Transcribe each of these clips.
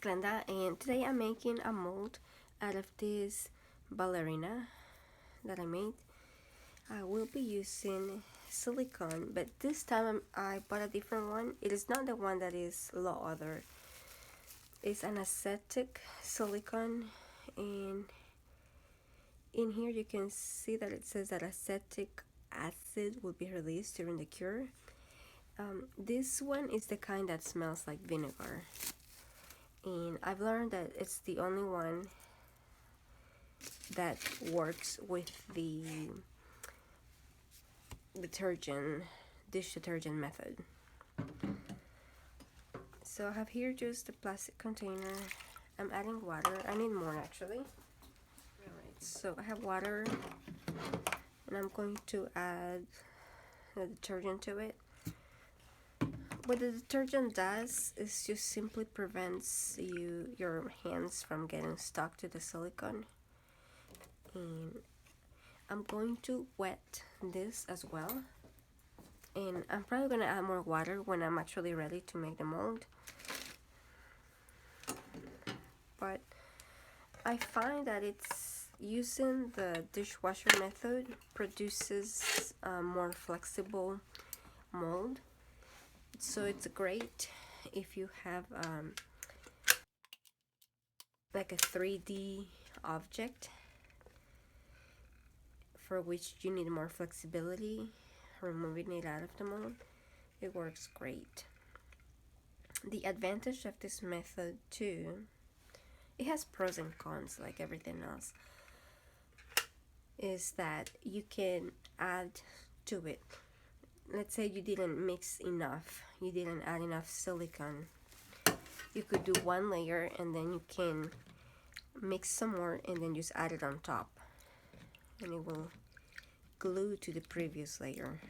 Glenda, and today I'm making a mold out of this ballerina that I made. I will be using silicone, but this time I bought a different one. It is not the one that is low odor. It's an acetic silicone, and in here you can see that it says that acetic acid will be released during the cure. This one is the kind that smells like vinegar, and I've learned that it's the only one that works with the dish detergent method. So I have here just a plastic container. I'm adding water. I need more actually. Alright, so I have water and I'm going to add the detergent to it. What the detergent does is just simply prevents your hands from getting stuck to the silicone. And I'm going to wet this as well. And I'm probably going to add more water when I'm actually ready to make the mold. But I find that it's using the dishwasher method produces a more flexible mold. So it's great if you have like a 3D object for which you need more flexibility, removing it out of the mold. It works great. The advantage of this method too, it has pros and cons like everything else, is that you can add to it. Let's say you didn't mix enough, you didn't add enough silicone. You could do one layer and then you can mix some more and then just add it on top, and it will glue to the previous layer.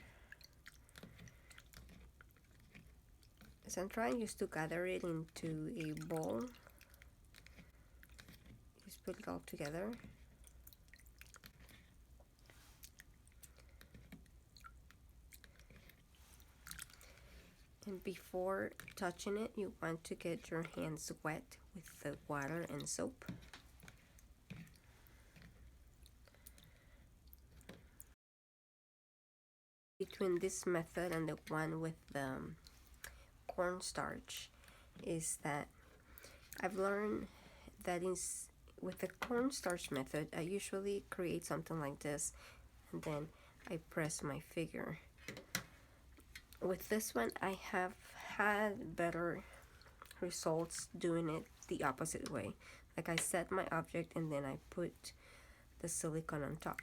So I'm trying just to gather it into a bowl. Just put it all together. And before touching it, you want to get your hands wet with the water and soap. Between this method and the one with the cornstarch is that I've learned that with the cornstarch method, I usually create something like this and then I press my finger. With this one, I have had better results doing it the opposite way. Like I set my object and then I put the silicone on top,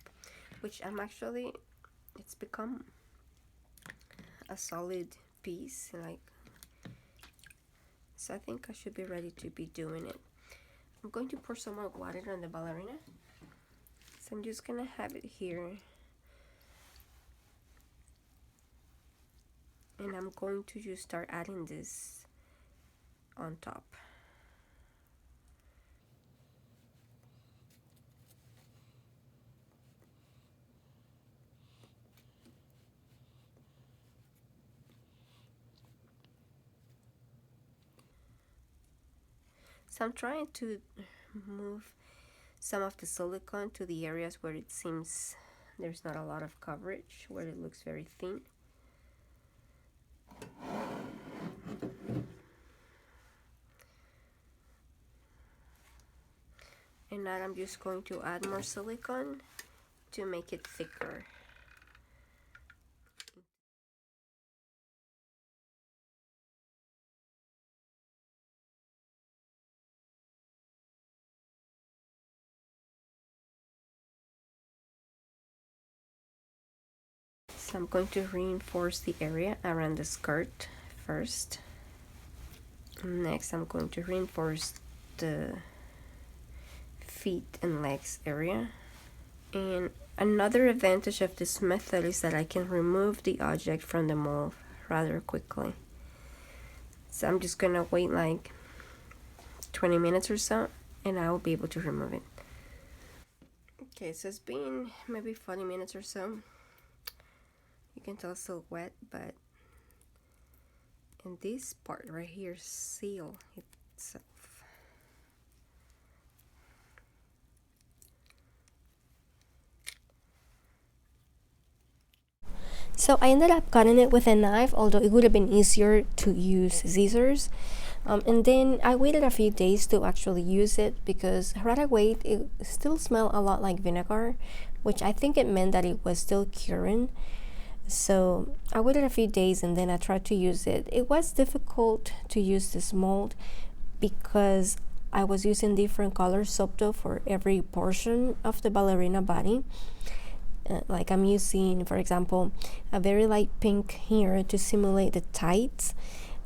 which it's become a solid piece. So I think I should be ready to be doing it. I'm going to pour some more water on the ballerina. So I'm just gonna have it here. And I'm going to just start adding this on top. So I'm trying to move some of the silicone to the areas where it seems there's not a lot of coverage, where it looks very thin. And now I'm just going to add more silicone to make it thicker. So I'm going to reinforce the area around the skirt first. Next, I'm going to reinforce the feet and legs area. And another advantage of this method is that I can remove the object from the mold rather quickly. So I'm just gonna wait like 20 minutes or so and I will be able to remove it. Okay, so it's been maybe 40 minutes or so. You can tell it's still wet, but in this part right here seal itself. So I ended up cutting it with a knife, although it would have been easier to use scissors. And then I waited a few days to actually use it because right away it still smelled a lot like vinegar, which I think it meant that it was still curing. So I waited a few days and then I tried to use it. It was difficult to use this mold because I was using different color soap dough for every portion of the ballerina body. Like I'm using, for example, a very light pink here to simulate the tights,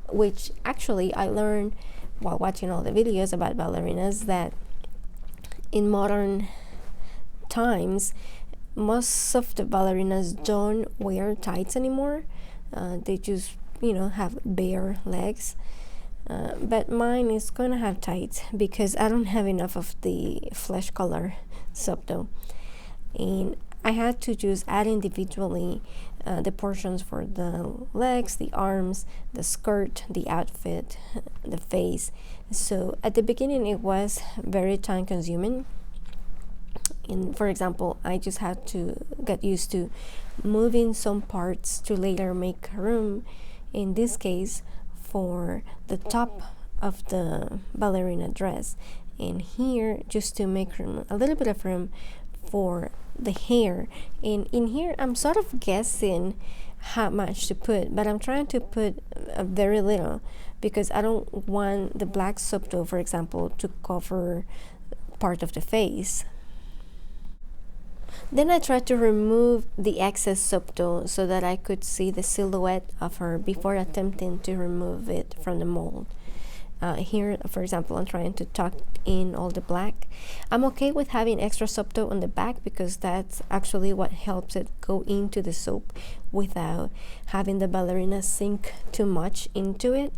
which actually I learned while watching all the videos about ballerinas that in modern times most of the ballerinas don't wear tights anymore. They just have bare legs, but mine is gonna have tights because I don't have enough of the flesh color soap dough, and I had to just add individually the portions for the legs, the arms, the skirt, the outfit, the face. So at the beginning it was very time consuming. And for example, I just had to get used to moving some parts to later make room, in this case, for the top of the ballerina dress. And here, just to make room, a little bit of room for the hair. And in here I'm sort of guessing how much to put, but I'm trying to put very little because I don't want the black soap dough, for example, to cover part of the face. Then I tried to remove the excess soap dough so that I could see the silhouette of her before attempting to remove it from the mold. Here, for example, I'm trying to tuck in all the black. I'm okay with having extra soap dough on the back because that's actually what helps it go into the soap without having the ballerina sink too much into it.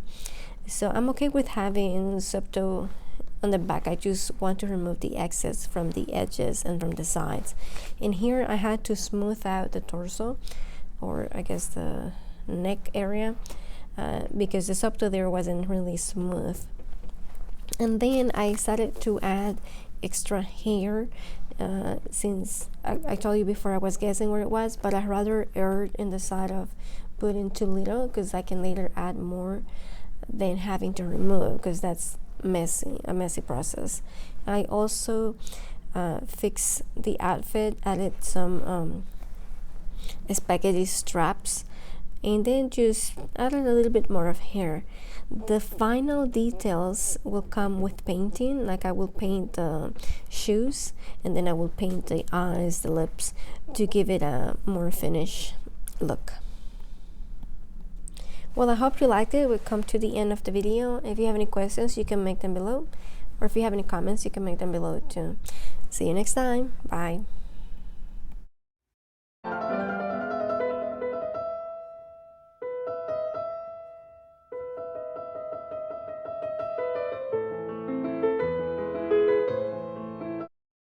So I'm okay with having soap dough on the back. I just want to remove the excess from the edges and from the sides. And here I had to smooth out the torso, or I guess the neck area, because the soap dough there wasn't really smooth. And then I started to add extra hair, since I told you before I was guessing where it was, but I rather erred in the side of putting too little because I can later add more than having to remove, because that's a messy process. I also fixed the outfit, added some spaghetti straps, and then just added a little bit more of hair. The final details will come with painting, like I will paint the shoes and then I will paint the eyes, the lips, to give it a more finished look. Well, I hope you liked it. We've come to the end of the video. If you have any questions, you can make them below, or if you have any comments, you can make them below too. See you next time. Bye.